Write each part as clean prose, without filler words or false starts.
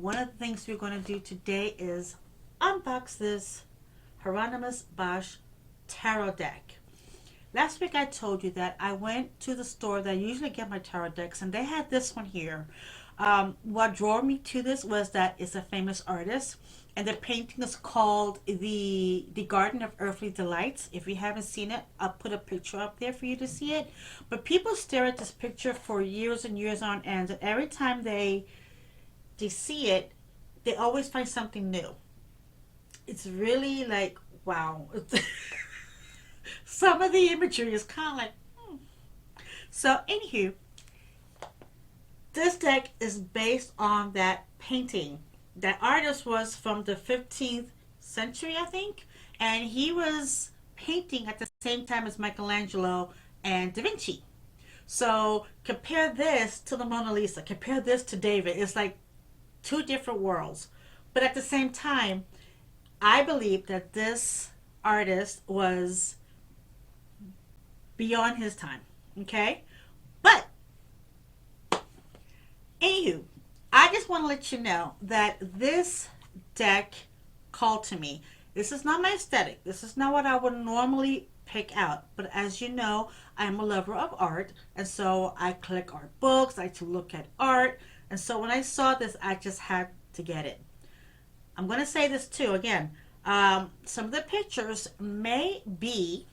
one of the things we're going to do today is unbox this Hieronymus Bosch Tarot Deck. Last week I told you that I went to the store that I usually get my tarot decks, and they had this one here. What drew me to this was that it's a famous artist, and the painting is called the Garden of Earthly Delights. If you haven't seen it, I'll put a picture up there for you to see it. But people stare at this picture for years and years on end, and every time they see it, they always find something new. It's really like, wow. Some of the imagery is kind of like, hmm. So, anywho, this deck is based on that painting. That artist was from the 15th century, I think, and he was painting at the same time as Michelangelo and Da Vinci. So, compare this to the Mona Lisa, compare this to David. It's like two different worlds. But at the same time, I believe that this artist was beyond his time. Okay? But, anywho, I just want to let you know that this deck called to me. This is not my aesthetic. This is not what I would normally pick out. But as you know, I'm a lover of art. And so I collect art books. I like to look at art. And so when I saw this, I just had to get it. I'm going to say this too again. Some of the pictures may be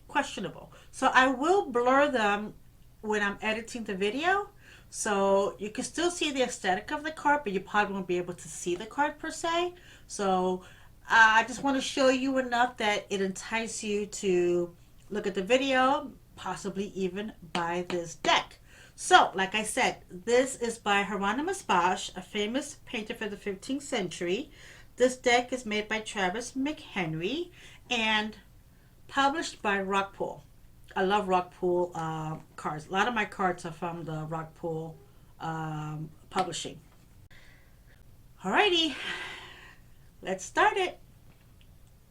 questionable. So I will blur them when I'm editing the video. So you can still see the aesthetic of the card, but you probably won't be able to see the card per se. So I just want to show you enough that it entices you to look at the video, possibly even buy this deck. So, like I said, this is by Hieronymus Bosch, a famous painter for the 15th century. This deck is made by Travis McHenry and published by Rockpool. I love Rockpool cards. A lot of my cards are from the Rockpool publishing. Alrighty, let's start it.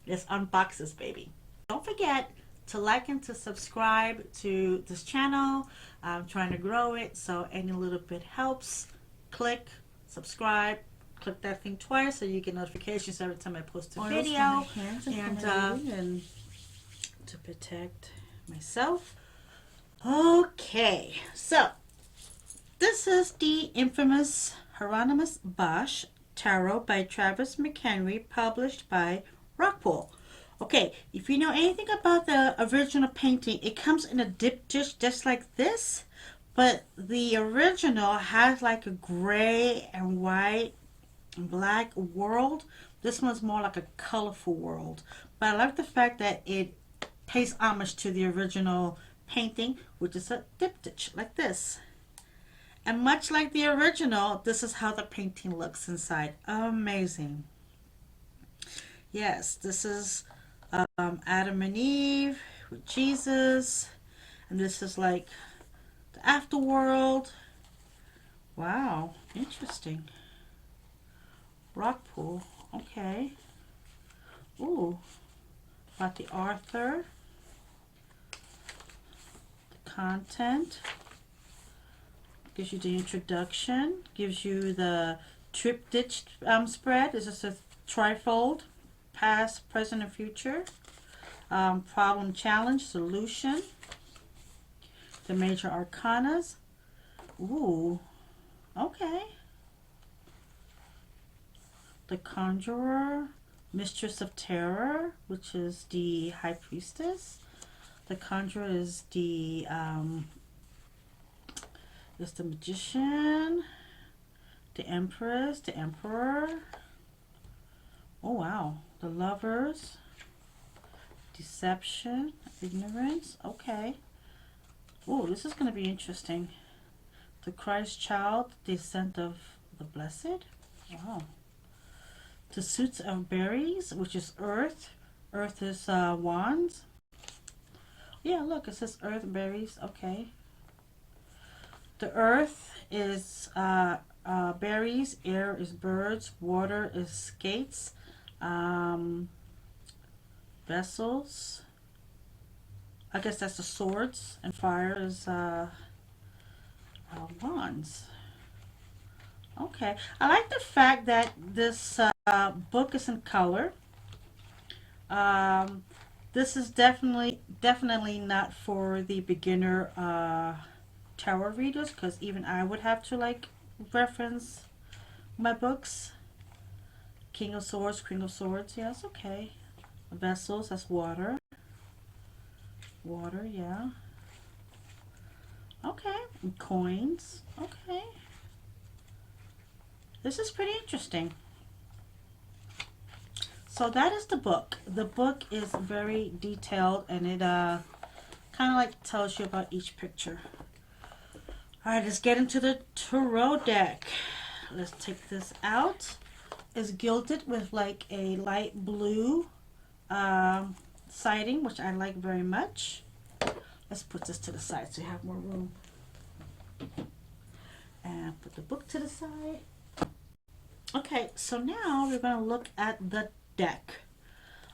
Let's unbox this baby. Don't forget to like and to subscribe to this channel. I'm trying to grow it, so any little bit helps. Click subscribe, click that thing twice so you get notifications every time I post a video. And to protect myself. Okay, so this is the infamous Hieronymus Bosch Tarot by Travis McHenry, published by Rockpool. Okay, if you know anything about the original painting, it comes in a dip dish just like this, but the original has like a gray and white and black world. This one's more like a colorful world, but I like the fact that it pays homage to the original painting, which is a diptych like this. And much like the original, this is how the painting looks inside. Amazing. Yes, this is Adam and Eve with Jesus, and this is like the afterworld. Wow, interesting. Rockpool, okay. Ooh, about the author, the content, gives you the introduction, gives you the triptych spread. This is a trifold, past, present, and future. Problem, challenge, solution. The major arcanas. Ooh, okay. The conjurer, mistress of terror, which is the high priestess. The conjurer is the magician, the empress, the emperor. Oh wow, the lovers, deception, ignorance. Okay. Oh, this is going to be interesting. The Christ child, descent of the blessed. Wow. The suits of berries, which is earth. Earth is wands. Yeah, look, it says earth berries. Okay. The earth is berries, air is birds, water is skates, vessels. I guess that's the swords, and fire is wands. Okay. I like the fact that this book is in color. Um, this is definitely not for the beginner tarot readers, because even I would have to like reference my books. King of Swords, Queen of Swords, yes, okay. Vessels, that's water. Water, yeah. Okay. And coins, okay. This is pretty interesting. So that is the book. The book is very detailed, and it kind of like tells you about each picture. All right, let's get into the tarot deck. Let's take this out. It's gilded with like a light blue siding, which I like very much. Let's put this to the side so you have more room. And put the book to the side. Okay, so now we're going to look at the deck.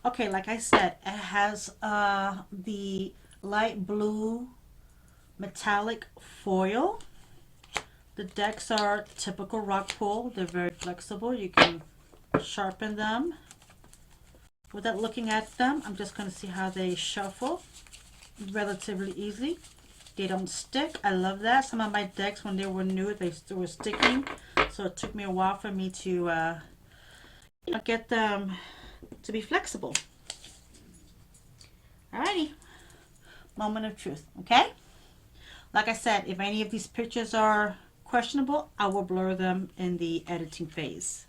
Okay, like I said, it has the light blue metallic foil. The decks are typical rock pool. They're very flexible. You can sharpen them without looking at them. I'm just going to see how they shuffle relatively easily. They don't stick. I love that. Some of my decks, when they were new, they still were sticking. So it took me a while for me to get them to be flexible. Alrighty. Moment of truth. Okay? Like I said, if any of these pictures are questionable, I will blur them in the editing phase.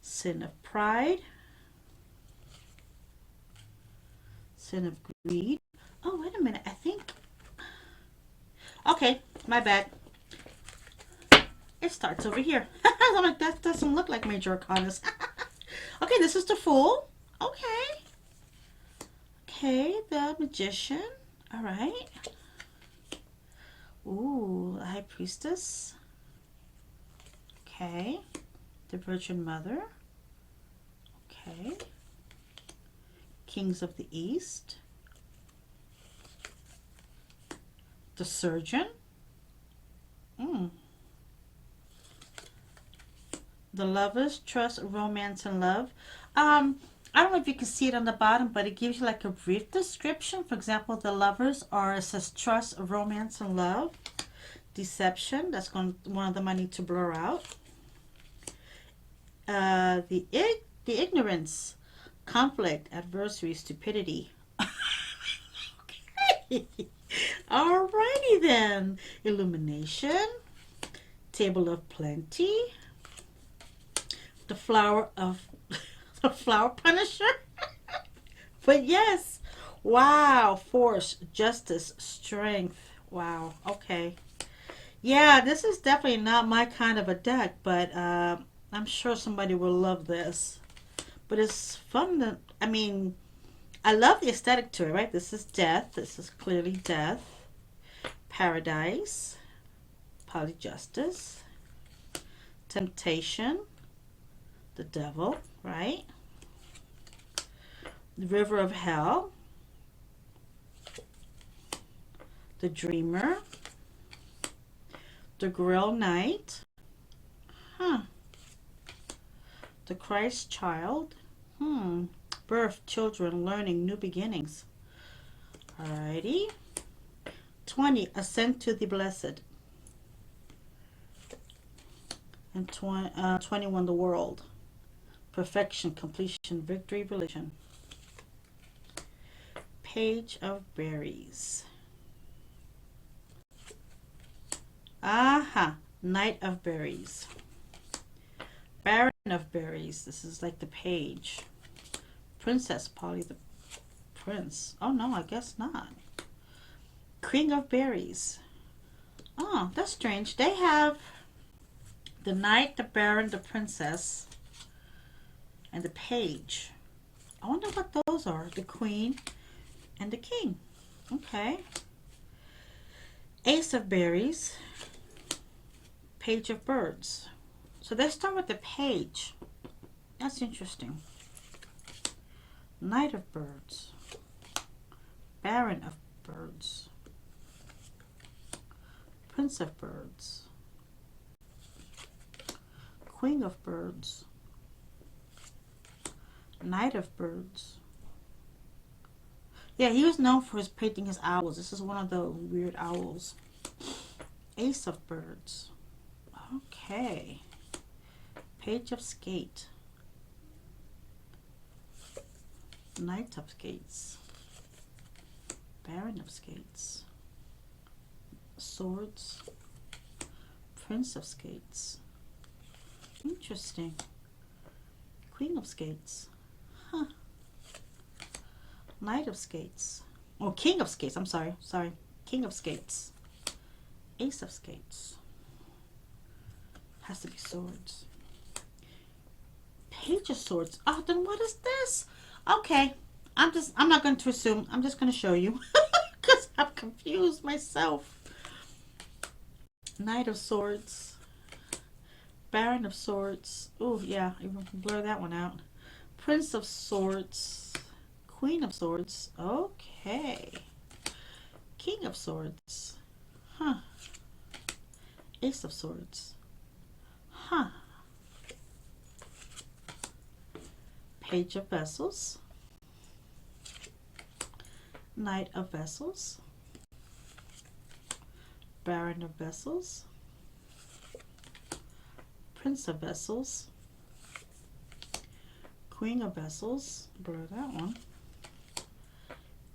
Sin of pride. Sin of greed. Oh, wait a minute. I think... Okay, my bad. It starts over here. I'm like, that doesn't look like major arcanas. Okay, this is the Fool. Okay. Okay, the Magician. All right. Ooh, the High Priestess. Okay. The Virgin Mother. Okay. Kings of the East. The Surgeon. The Lovers, Trust, Romance, and Love. I don't know if you can see it on the bottom, but it gives you like a brief description. For example, the Lovers are, it says Trust, Romance, and Love. Deception, that's one of them I need to blur out. The Ignorance, Conflict, Adversary, Stupidity. Okay. Alrighty then. Illumination, Table of Plenty, the Flower of the Flower Punisher. But yes, wow, Force, Justice, Strength. Wow, okay. Yeah, this is definitely not my kind of a deck, but I'm sure somebody will love this. But it's fun to, I mean, I love the aesthetic to it, right? This is death. This is clearly death. Paradise. Polyjustice. Temptation. The devil, right? The River of Hell. The Dreamer. The Grail Knight. Huh. The Christ Child. Birth, children, learning, new beginnings. Alrighty. 20. Ascent to the Blessed. And 21. The World. Perfection, completion, victory, religion. Page of Berries. Aha. Knight of Berries. Baron of Berries. This is like the page. Princess, Polly the Prince. Oh no, I guess not. King of Berries. Oh, that's strange. They have the Knight, the Baron, the Princess, and the Page. I wonder what those are. The Queen and the King. Okay. Ace of Berries. Page of Birds. So let's start with the Page. That's interesting. Knight of Birds. Baron of Birds. Prince of Birds. Queen of Birds, Knight of Birds. Yeah, he was known for his painting his owls. This is one of the weird owls. Ace of Birds. Okay. Page of Skate. Knight of Skates. Baron of Skates. Swords. Prince of Skates. Interesting. Queen of Skates. Huh. Knight of Skates. Oh, King of Skates. I'm sorry. Sorry. King of Skates. Ace of Skates. Has to be swords. Page of Swords. Oh, then what is this? Okay. I'm not going to assume. I'm just going to show you. Because I'm confused myself. Knight of Swords. Baron of Swords. Oh, yeah. Even blur that one out. Prince of Swords. Queen of Swords. Okay. King of Swords. Huh. Ace of Swords. Huh. Page of Vessels. Knight of Vessels. Baron of Vessels. Prince of Vessels. Queen of Vessels. Blur that one.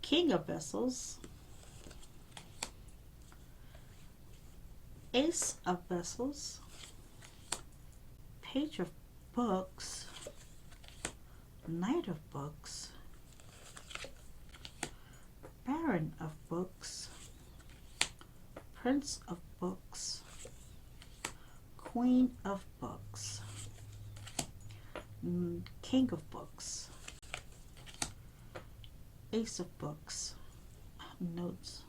King of Vessels. Ace of Vessels. Page of Books. Knight of Books. Baron of Books. Prince of Books. Queen of Books. King of Books. Ace of Books. Notes.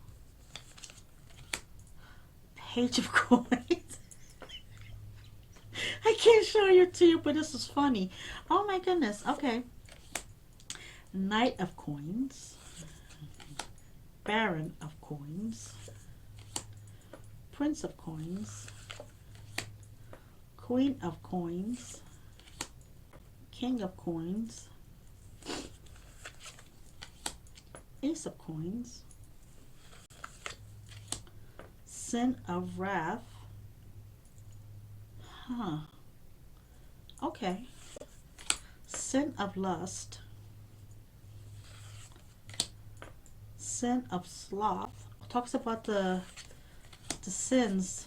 Page of Coins. I can't show it to you, but this is funny. Oh my goodness. Okay. Knight of Coins. Baron of Coins. Prince of Coins. Queen of Coins. King of Coins. Ace of Coins. Sin of Wrath. Huh. Okay. Sin of Lust. Sin of Sloth. Talks about the sins.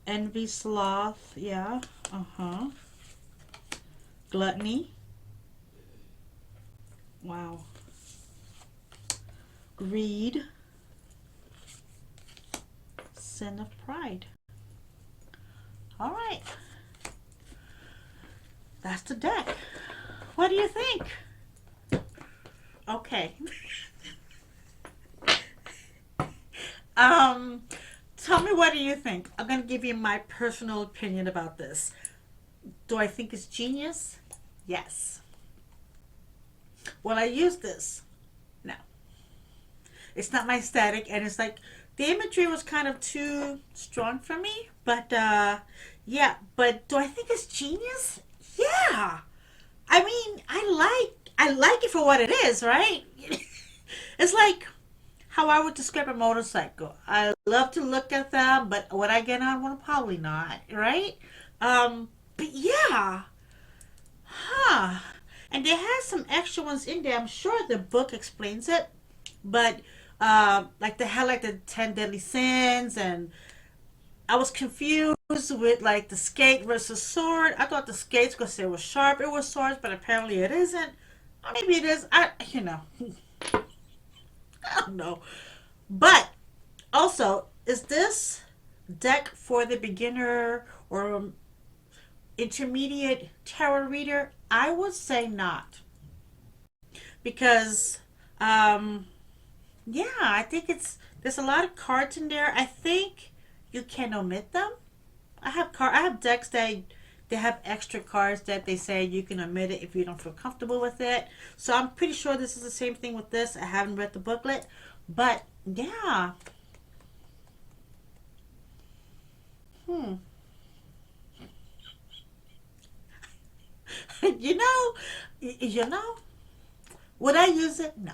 Envy, sloth, yeah. Uh-huh. Gluttony. Wow. Greed. Sin of pride. All right. That's the deck. What do you think? Okay. Tell me, what do you think? I'm going to give you my personal opinion about this. Do I think it's genius? Yes. Will I use this? No. It's not my aesthetic, and it's like the imagery was kind of too strong for me. But yeah. But do I think it's genius? Yeah. I mean, I like it for what it is, right? It's like how I would describe a motorcycle. I love to look at them, but would I get on one? Probably not, right? But yeah. Huh. And they have some extra ones in there. I'm sure the book explains it. But like they had like the 10 deadly sins, and I was confused with like the skate versus sword. I thought the skates, because they were sharp, it was swords, but apparently it isn't. Or maybe it is. I don't know. But also, is this deck for the beginner or intermediate tarot reader? I would say not. Because yeah, I think there's a lot of cards in there. I think you can omit them. I have decks that they have extra cards that they say you can omit it if you don't feel comfortable with it. So I'm pretty sure this is the same thing with this. I haven't read the booklet, but yeah. Hmm. You know, you know, would I use it? No,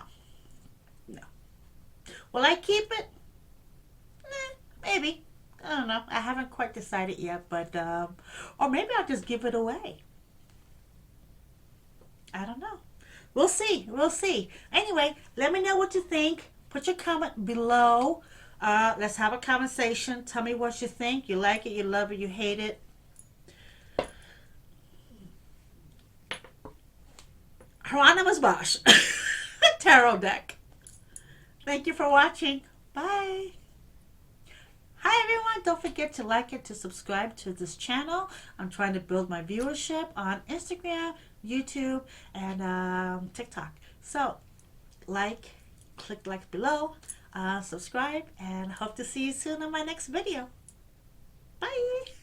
no. Will I keep it? Maybe. I don't know. I haven't quite decided yet, but or maybe I'll just give it away. I don't know. We'll see. We'll see. Anyway, let me know what you think. Put your comment below. Let's have a conversation. Tell me what you think. You like it, you love it, you hate it. Hieronymus Bosch Tarot Deck. Thank you for watching. Bye. Hi everyone. Don't forget to like it, to subscribe to this channel. I'm trying to build my viewership on Instagram, YouTube, and TikTok. So click like below, subscribe, and hope to see you soon on my next video. Bye.